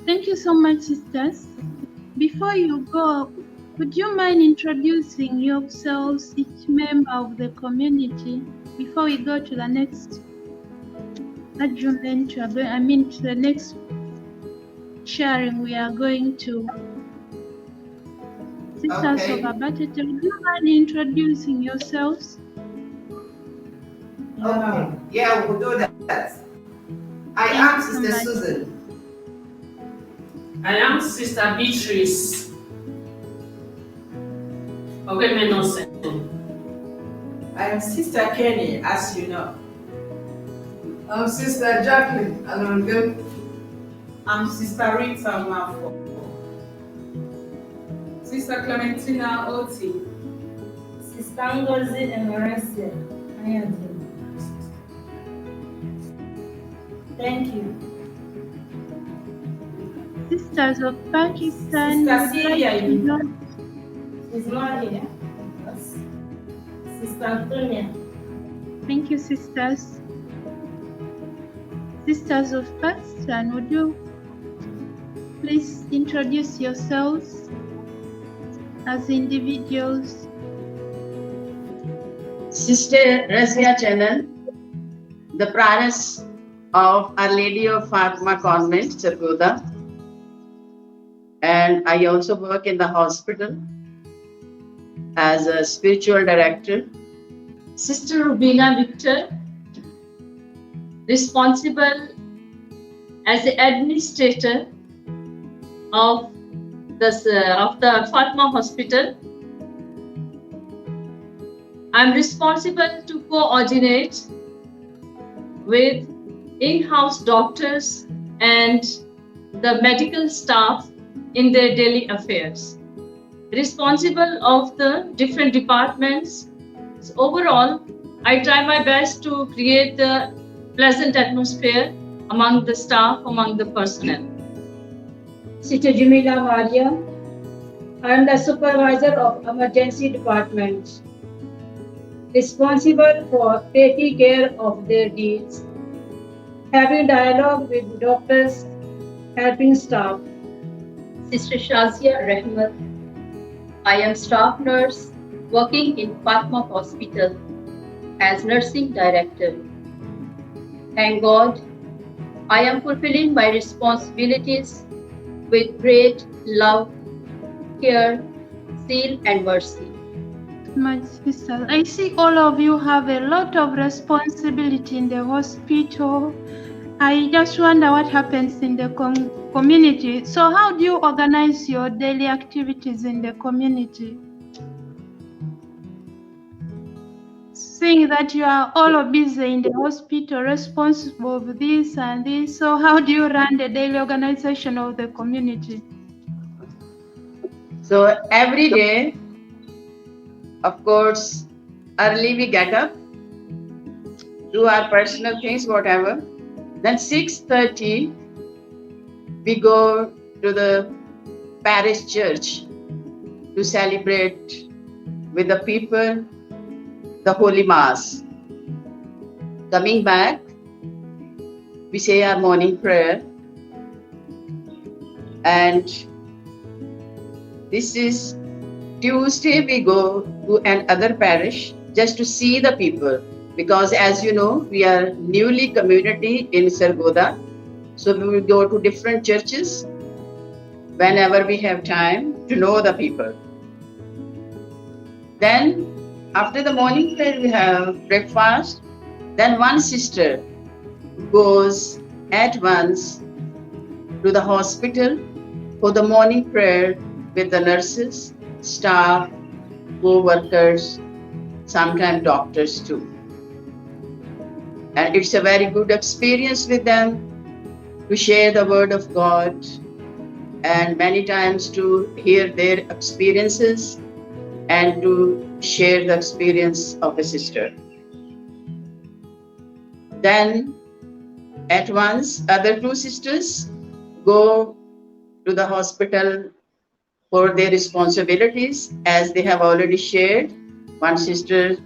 Thank you so much, sisters. Before you go, would you mind introducing yourselves, each member of the community, before we go to the next argument? To the next sharing we are going to. Sisters of Okay. Abatete, would you mind introducing yourselves? Okay. Yeah, we'll do that. I am Thank you so Sister much. Susan. I am Sister Beatrice. Ogemenosen. I am Sister Kenny, as you know. I'm Sister Jacqueline Alonge. I'm Sister Rita Mafo. Sister Clementina Oti. Sister Ngozi Emeresia. Thank you. Sisters of Pakistan, Sister would Celia, like to know. She's not here. Sister Antonia. Thank you, sisters. Sisters of Pakistan, would you please introduce yourselves as individuals? Sister Razia Channel, the prioress of Our Lady of Fatima Convent, Sargodha. And I also work in the hospital as a spiritual director. Sister Rubina Victor, responsible as the administrator of the Fatima Hospital. I'm responsible to coordinate with in-house doctors and the medical staff in their daily affairs. Responsible of the different departments. So overall, I try my best to create the pleasant atmosphere among the staff, among the personnel. Sister Jamila Maria, I am the supervisor of emergency department, responsible for taking care of their needs, having dialogue with doctors, helping staff. Sister Shazia Rahmat, I am staff nurse working in Fatma Hospital as nursing director. Thank God, I am fulfilling my responsibilities with great love, care, zeal, and mercy. My sisters, I see all of you have a lot of responsibility in the hospital. I just wonder what happens in the community. So how do you organize your daily activities in the community? Seeing that you are all busy in the hospital, responsible for this and this, so how do you run the daily organization of the community? So every day, of course, early we get up, do our personal things, whatever. Then 6:30, we go to the parish church to celebrate with the people the Holy Mass. Coming back, we say our morning prayer. And this is Tuesday, we go to another parish just to see the people. Because as you know, we are newly community in Sargodha. So we will go to different churches whenever we have time to know the people. Then after the morning prayer, we have breakfast. Then one sister goes at once to the hospital for the morning prayer with the nurses, staff, co-workers, sometimes doctors too. And it's a very good experience with them to share the word of God and many times to hear their experiences and to share the experience of a sister. Then at once, other two sisters go to the hospital for their responsibilities as they have already shared. One sister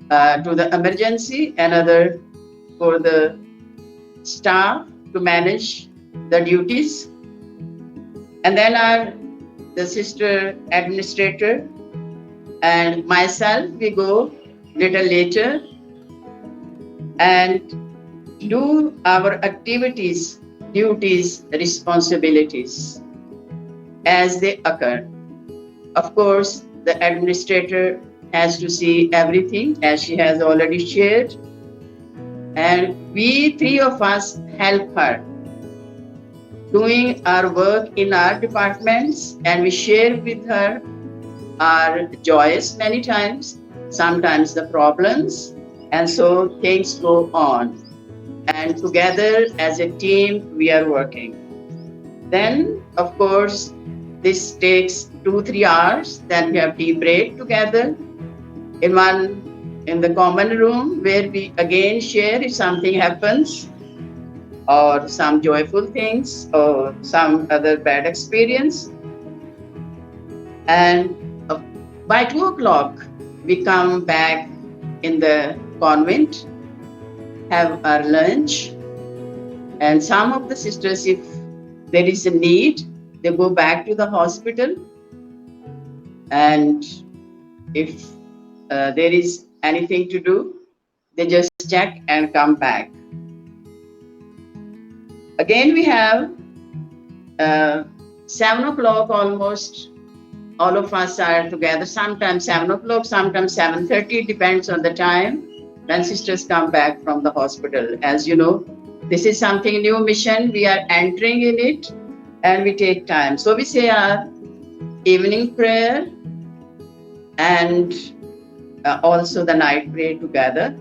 to the emergency, another for the staff to manage the duties. And then the sister administrator and myself, we go little later and do our activities, duties, responsibilities as they occur. Of course, the administrator has to see everything as she has already shared. And we three of us help her doing our work in our departments, and we share with her our joys many times, sometimes the problems, and so things go on. And together as a team, we are working. Then, of course, this takes 2-3 hours. Then we have tea break together in the common room where we again share if something happens or some joyful things or some other bad experience. And by 2 o'clock, we come back in the convent, have our lunch, and some of the sisters, if there is a need, they go back to the hospital, and if there is anything to do, they just check and come back. Again, we have 7 o'clock almost. All of us are together, sometimes 7 o'clock, sometimes 7:30, depends on the time when sisters come back from the hospital. As you know, this is something new mission, we are entering in it, and we take time. So we say our evening prayer and also the night prayer together.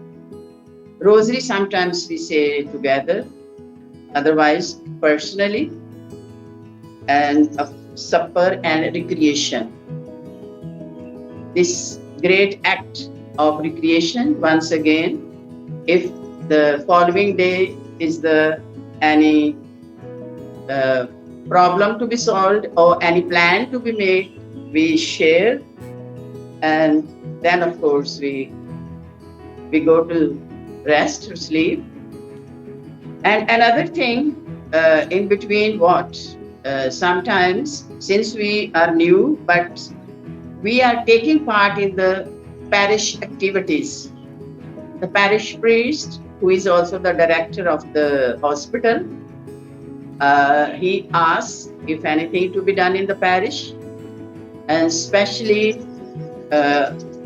Rosary sometimes we say together, otherwise personally, and supper and recreation. This great act of recreation, once again, if the following day is any problem to be solved or any plan to be made, we share, and then of course we go to rest or sleep. And another thing in between sometimes, since we are new, but we are taking part in the parish activities. The parish priest, who is also the director of the hospital, he asks if anything to be done in the parish, and especially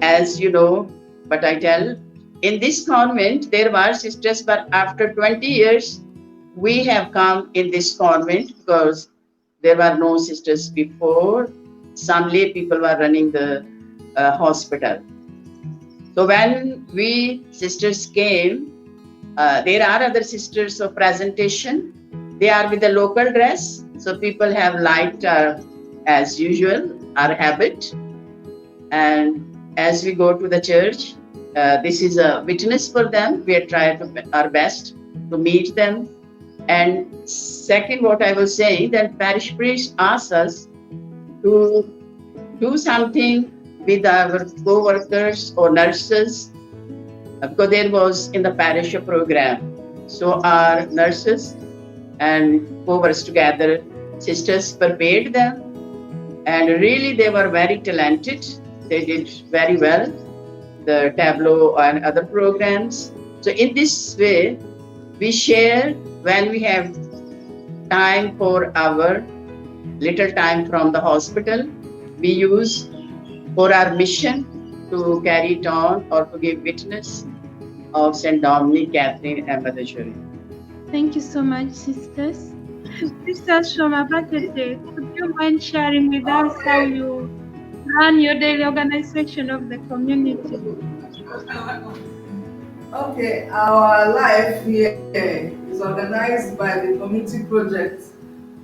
as you know, but I tell, in this convent there were sisters, but after 20 years we have come in this convent because there were no sisters before. Some lay people were running the hospital. So when we sisters came, there are other sisters of presentation. They are with the local dress. So people have liked as usual, our habit. And as we go to the church, this is a witness for them. We are trying our best to meet them. And second, what I was saying, that parish priest asked us to do something with our co-workers or nurses, because there was in the parish a program. So our nurses and co-workers together, sisters prepared them, and really they were very talented. They did very well, the tableau and other programs. So in this way, we share when we have time for our little time from the hospital, we use for our mission to carry it on or to give witness of St. Dominic, Catherine, and Mother Shuri. Thank you so much, sisters. Sisters from Abatete, could you mind sharing with us how you run your daily organization of the community? Okay, our life here is organized by the community project,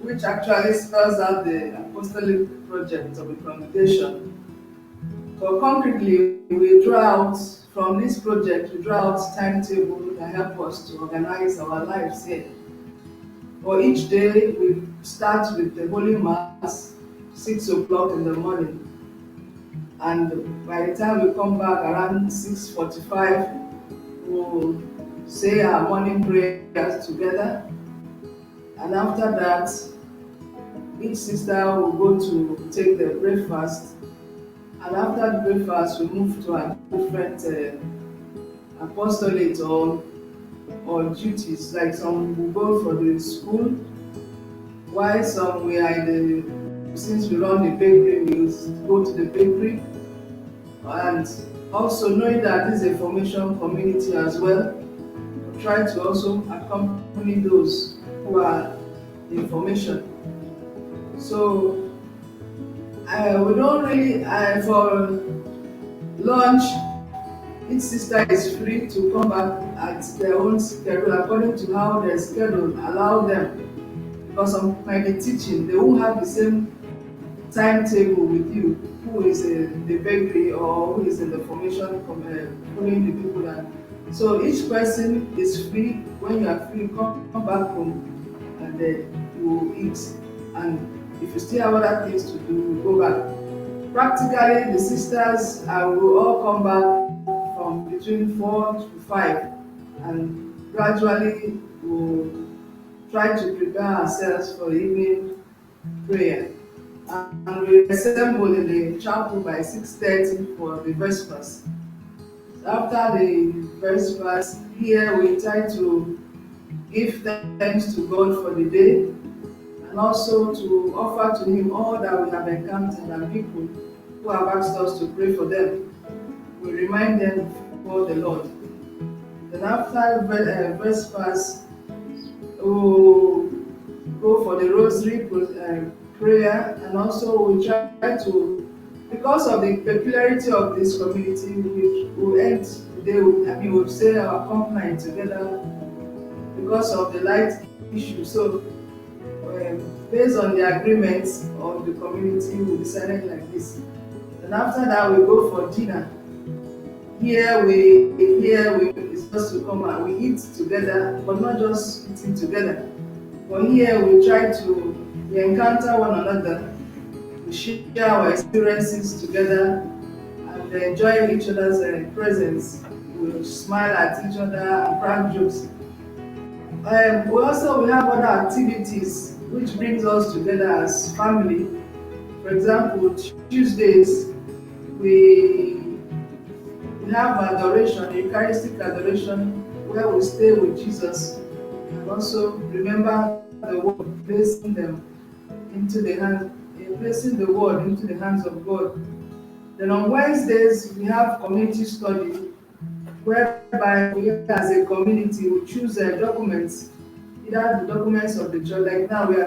which actually spells out the apostolic project of the congregation. So concretely, we draw out from this project, we draw out timetable that help us to organize our lives here. For each day, we start with the Holy Mass, 6 o'clock in the morning. And by the time we come back around 6:45, we'll say our morning prayers together. And after that, each sister will go to take the breakfast. And after the breakfast, we move to a different apostolate or duties. Like some will go for the school, while some we are in the, since we run the bakery, we go to the bakery. And also knowing that this is a formation community as well, we try to also accompany those who are in formation. So we don't really, for lunch, each sister is free to come back at their own schedule according to how their schedule allow them. Because some might be teaching, they won't have the same timetable with you, who is in the bakery or who is in the formation following the people. And so each person is free. When you are free, come back home and then you eat. And if you still have other things to do, you go back. Practically, the sisters will all come back from between 4 to 5 and gradually we'll try to prepare ourselves for evening prayer. And we assemble in the chapel by 6:30 for the Vespers. After the Vespers, here we try to give thanks to God for the day and also to offer to Him all that we have encountered and people who have asked us to pray for them. We remind them before the Lord. Then after Vespers, we will go for the Rosary prayer, and also we try to, because of the peculiarity of this community, we will end the day with, we'll say our compline together because of the light issue. So based on the agreements of the community, we decided like this. And after that, we go for dinner. Here we it's just to come and we eat together, but not just eating together. But here we encounter one another, we share our experiences together and enjoy each other's presence. We smile at each other and crack jokes. We have other activities which brings us together as family. For example, Tuesdays we have adoration, Eucharistic adoration, where we stay with Jesus and also remember the word, placing the word into the hands of God. Then on Wednesdays we have community study, whereby we as a community we choose documents, either the documents of the church. Like now we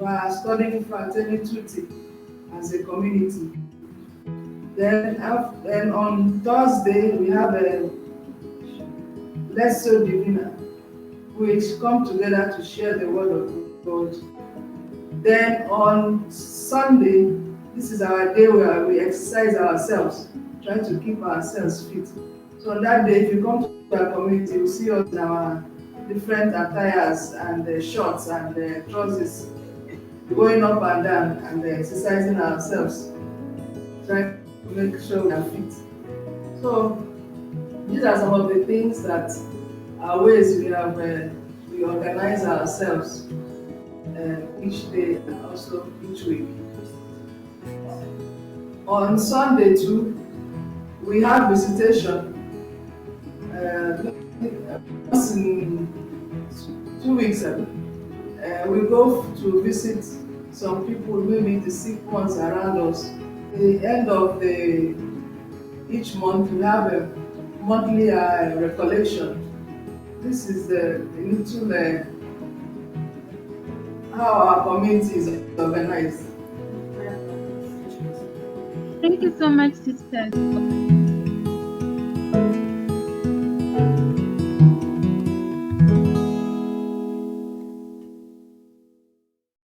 are studying Fratelli Tutti as a community. Then on Thursday we have a Lesso Divina, which come together to share the word of God. Then on Sunday, this is our day where we exercise ourselves, trying to keep ourselves fit. So on that day, if you come to our community, you see us in our different attires and shorts and trousers, going up and down and exercising ourselves, trying to make sure we are fit. So these are some of the things that are ways we organize ourselves each day and also each week. On Sunday too, we have visitation. Once in 2 weeks ago, we go to visit some people, maybe the sick ones around us. At the end of each month, we have a monthly recollection. This is the little how our community is organized. Thank you so much, sisters, for